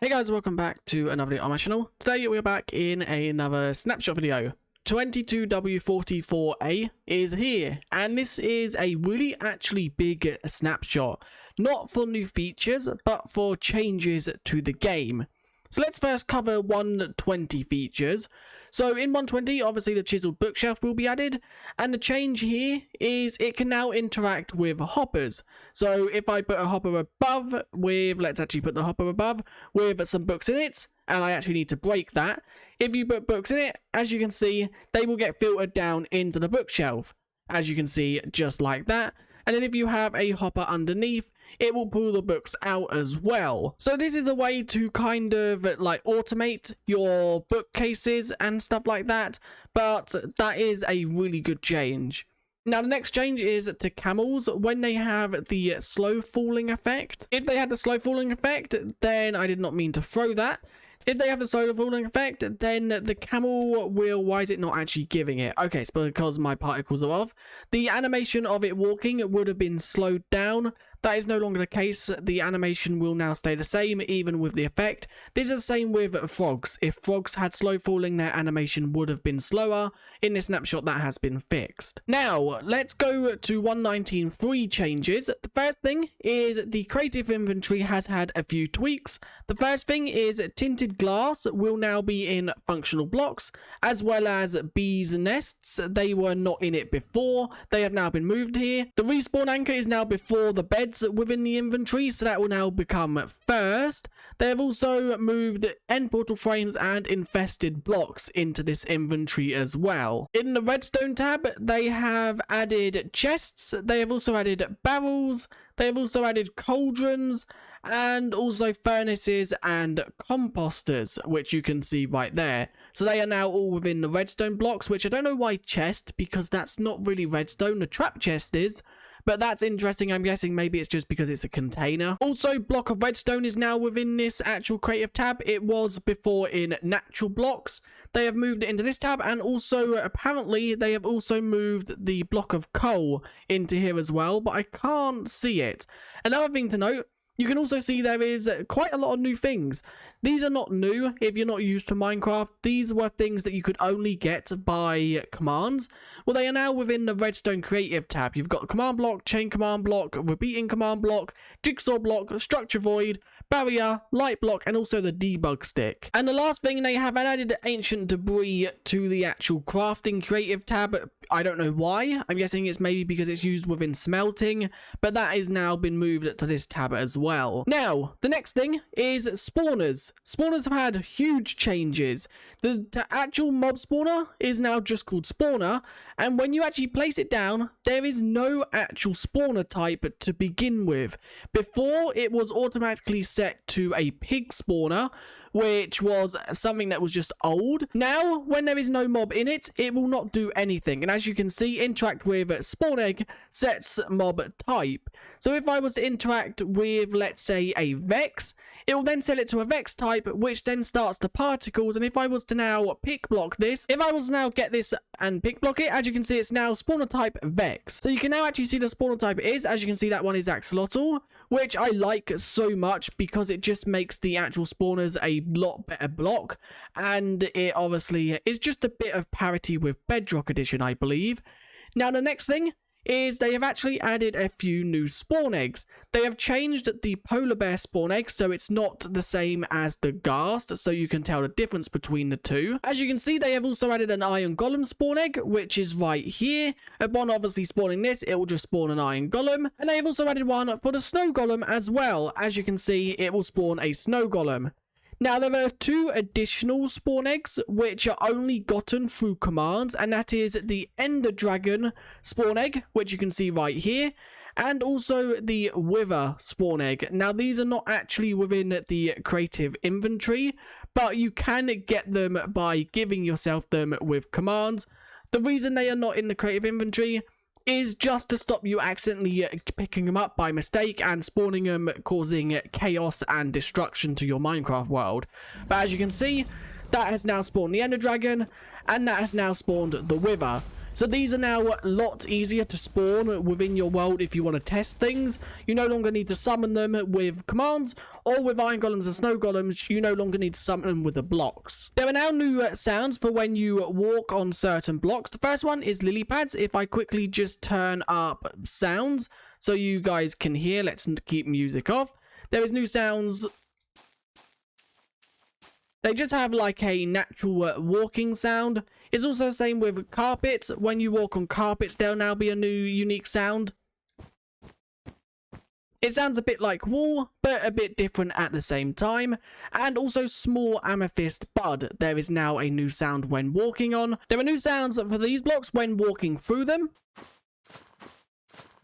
Hey guys, welcome back to another video on my channel. Today we're back in another snapshot video. 22W44A is here, and this is a really actually big snapshot. Not for new features, but for changes to the game. So let's first cover 120 features. So in 120, obviously the chiseled bookshelf will be added, and the change here is it can now interact with hoppers. So if I put a hopper above with, let's actually put the hopper above with some books in it, and I actually need to break that. If you put books in it, as you can see, they will get filtered down into the bookshelf. As you can see, just like that. And then if you have a hopper underneath, it will pull the books out as well. So this is a way to kind of like automate your bookcases and stuff like that. But that is a really good change. Now the next change is to camels when they have the slow falling effect. If they had the slow falling effect, then I did not mean to throw that. If they have the slow falling effect, then the camel will... Why is it not actually giving it? Okay, it's because my particles are off. The animation of it walking would have been slowed down. That is no longer the case. The animation will now stay the same, even with the effect. This is the same with frogs. If frogs had slow falling, their animation would have been slower. In this snapshot, that has been fixed. Now, let's go to 119.3 changes. The first thing is the creative inventory has had a few tweaks. The first thing is tinted glass will now be in functional blocks, as well as bees' nests. They were not in it before. They have now been moved here. The respawn anchor is now before the beds within the inventory, so that will now become first. They have also moved end portal frames and infested blocks into this inventory as well. In the redstone tab, they have added chests. They have also added barrels. They have also added cauldrons, and also furnaces and composters, which you can see right there. So they are now all within the redstone blocks, which I don't know why chest, because that's not really redstone. The trap chest is, but that's interesting. I'm guessing maybe it's just because it's a container. Also, block of redstone is now within this actual creative tab. It was before in natural blocks. They have moved it into this tab, and also apparently they have also moved the block of coal into here as well, but I can't see it. Another thing to note, you can also see there is quite a lot of new things. These are not new if you're not used to Minecraft. These were things that you could only get by commands. Well, they are now within the redstone creative tab. You've got command block, chain command block, repeating command block, jigsaw block, structure void, barrier, light block, and also the debug stick. And the last thing, they have added ancient debris to the actual crafting creative tab. I don't know why. I'm guessing it's maybe because it's used within smelting, but that has now been moved to this tab as well. Now, the next thing is spawners. Spawners have had huge changes. The actual mob spawner is now just called spawner, and when you actually place it down, there is no actual spawner type to begin with. Before, it was automatically set to a pig spawner, which was something that was just old. Now, when there is no mob in it, it will not do anything. And as you can see, interact with spawn egg sets mob type. So if I was to interact with, let's say, a Vex, it will then set it to a Vex type, which then starts the particles. And if I was to now pick block this, if I was to now get this and pick block it, as you can see, it's now spawner type Vex. So you can now actually see the spawner type is, as you can see, that one is axolotl, which I like so much because it just makes the actual spawners a lot better block. And it obviously is just a bit of parity with Bedrock Edition, I believe. Now, the next thing is they have actually added a few new spawn eggs. They have changed the polar bear spawn egg, so it's not the same as the ghast, so you can tell the difference between the two. As you can see, they have also added an iron golem spawn egg, which is right here. Upon obviously spawning this, it will just spawn an iron golem. And they have also added one for the snow golem as well. As you can see, it will spawn a snow golem. Now, there are two additional spawn eggs which are only gotten through commands, and that is the Ender Dragon spawn egg, which you can see right here, and also the Wither spawn egg. Now, these are not actually within the creative inventory, but you can get them by giving yourself them with commands. The reason they are not in the creative inventory is just to stop you accidentally picking them up by mistake and spawning them, causing chaos and destruction to your Minecraft world. But as you can see, that has now spawned the Ender Dragon, and that has now spawned the Wither. So these are now a lot easier to spawn within your world if you want to test things. You no longer need to summon them with commands, or with iron golems and snow golems, you no longer need to summon them with the blocks. There are now new sounds for when you walk on certain blocks. The first one is lily pads. If I quickly just turn up sounds so you guys can hear, let's keep music off. There is new sounds. They just have like a natural walking sound. It's also the same with carpets. When you walk on carpets, there'll now be a new unique sound. It sounds a bit like wool, but a bit different at the same time. And also small amethyst bud. There is now a new sound when walking on. There are new sounds for these blocks when walking through them,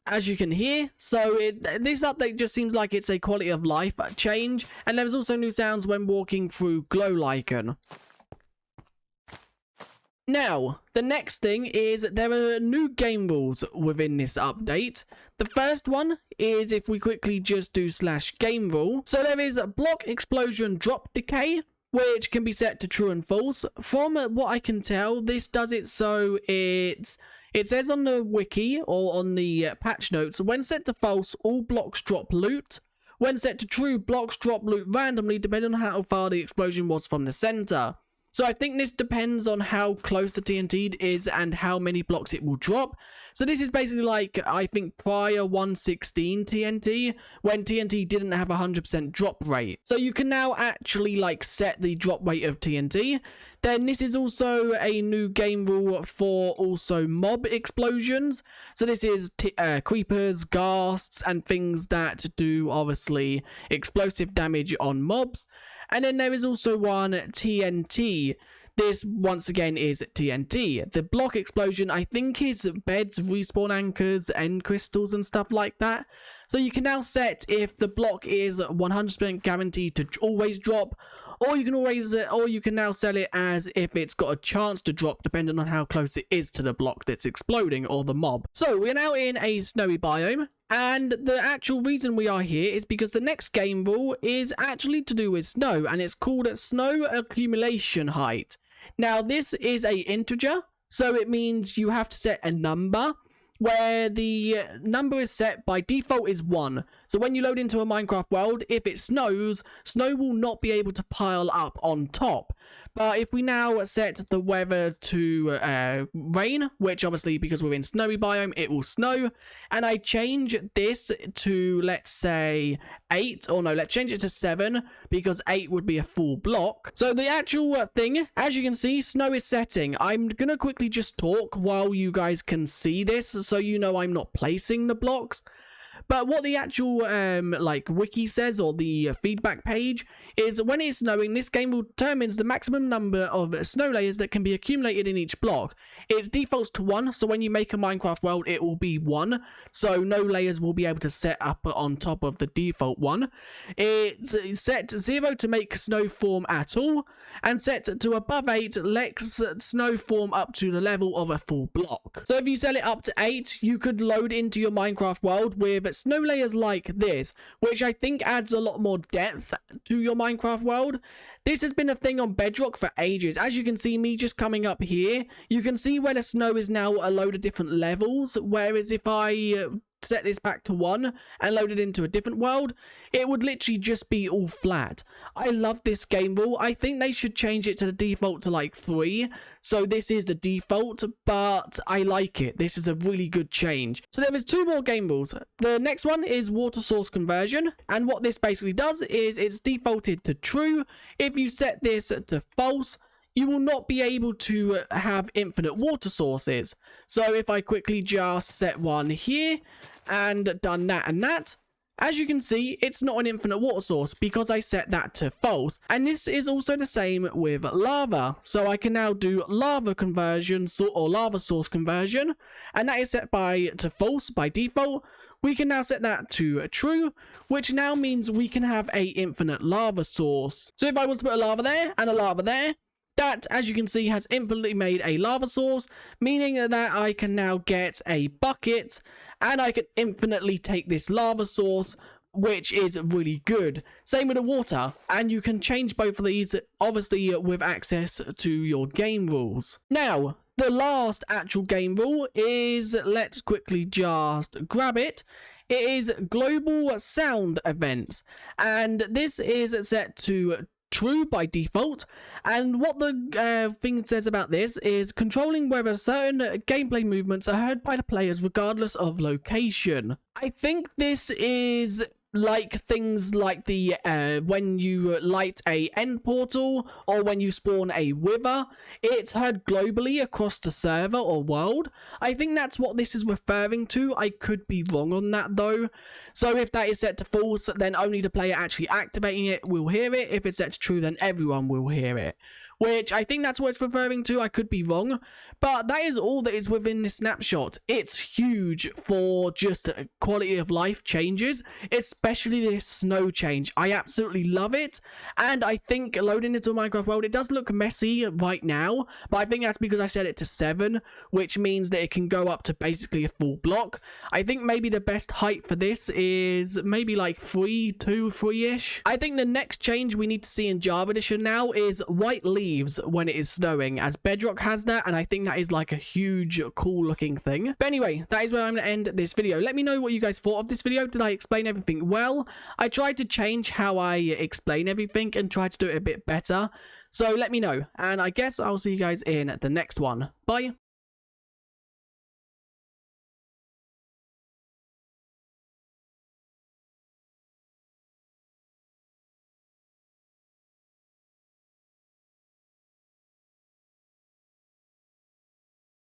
as you can hear. So this update just seems like it's a quality of life change. And there's also new sounds when walking through glow lichen. Now, the next thing is there are new game rules within this update. The first one is if we quickly just do /Gamerule. So there is a block explosion drop decay, which can be set to true and false. From what I can tell, this does it so it says on the wiki or on the patch notes, when set to false, all blocks drop loot. When set to true, blocks drop loot randomly depending on how far the explosion was from the center. So I think this depends on how close the TNT is and how many blocks it will drop. So this is basically like, I think, prior 1.16 TNT, when TNT didn't have 100% drop rate. So you can now actually like set the drop rate of TNT. Then this is also a new game rule for also mob explosions. So this is creepers, ghasts, and things that do obviously explosive damage on mobs. And then there is also one TNT. This, once again, is TNT. The block explosion, I think, is beds, respawn anchors, end crystals, and stuff like that. So you can now set if the block is 100% guaranteed to always drop, or you can now sell it as if it's got a chance to drop depending on how close it is to the block that's exploding or the mob. So we're now in a snowy biome. And the actual reason we are here is because the next game rule is actually to do with snow, and it's called snow accumulation height. Now this is a integer, so it means you have to set a number where the number is set by default is 1. So when you load into a Minecraft world, if it snows, snow will not be able to pile up on top. But if we now set the weather to rain, which obviously because we're in snowy biome, it will snow, and I change this to, let's say, 8, or no, let's change it to 7, because 8 would be a full block. So the actual thing, as you can see, snow is setting. I'm going to quickly just talk while you guys can see this, so you know I'm not placing the blocks. But what the actual like wiki says, or the feedback page, is when it's snowing, this game will determines the maximum number of snow layers that can be accumulated in each block. It defaults to 1, so when you make a Minecraft world, it will be 1, so no layers will be able to set up on top of the default one. It's set to 0 to make snow form at all, and set to above 8 lets snow form up to the level of a full block. So if you set it up to 8, you could load into your Minecraft world with snow layers like this, which I think adds a lot more depth to your Minecraft world. This has been a thing on Bedrock for ages. As you can see, me just coming up here, you can see where the snow is now a load of different levels, whereas if I set this back to 1 and load it into a different world, it would literally just be all flat. I love this game rule. I think they should change it to the default to like 3, so this is the default, but I like it. This is a really good change. So there is 2 more game rules. The next one is water source conversion, and what this basically does is it's defaulted to true. If you set this to false, you will not be able to have infinite water sources. So if I quickly just set one here and done that and that, as you can see, it's not an infinite water source because I set that to false. And this is also the same with lava. So I can now do lava conversion or lava source conversion, and that is set to false by default. We can now set that to true, which now means we can have a infinite lava source. So if I was to put a lava there and a lava there, that, as you can see, has infinitely made a lava source, meaning that I can now get a bucket and I can infinitely take this lava source, which is really good. Same with the water, and you can change both of these, obviously, with access to your game rules. Now, The last actual game rule is, let's quickly just grab it. It is global sound events, and this is set to true by default. And what the thing says about this is controlling whether certain gameplay movements are heard by the players regardless of location. I think this is like things like the when you light a end portal or when you spawn a wither, it's heard globally across the server or world. I think that's what this is referring to. I could be wrong on that though. So if that is set to false, then only the player actually activating it will hear it. If it's set to true, then everyone will hear it, which I think that's what it's referring to. I could be wrong, but that is all that is within this snapshot. It's huge for just quality of life changes, especially this snow change. I absolutely love it, and I think loading into a Minecraft world, it does look messy right now, but I think that's because I set it to 7, which means that it can go up to basically a full block. I think maybe the best height for this is maybe like 3-3-ish. I think the next change we need to see in Java Edition now is white leaves when it is snowing, as Bedrock has that, and I think that is like a huge cool looking thing. But anyway, that is where I'm going to end this video. Let me know what you guys thought of this video. Did I explain everything well? I tried to change how I explain everything and try to do it a bit better, so let me know, and I guess I'll see you guys in the next one. Bye.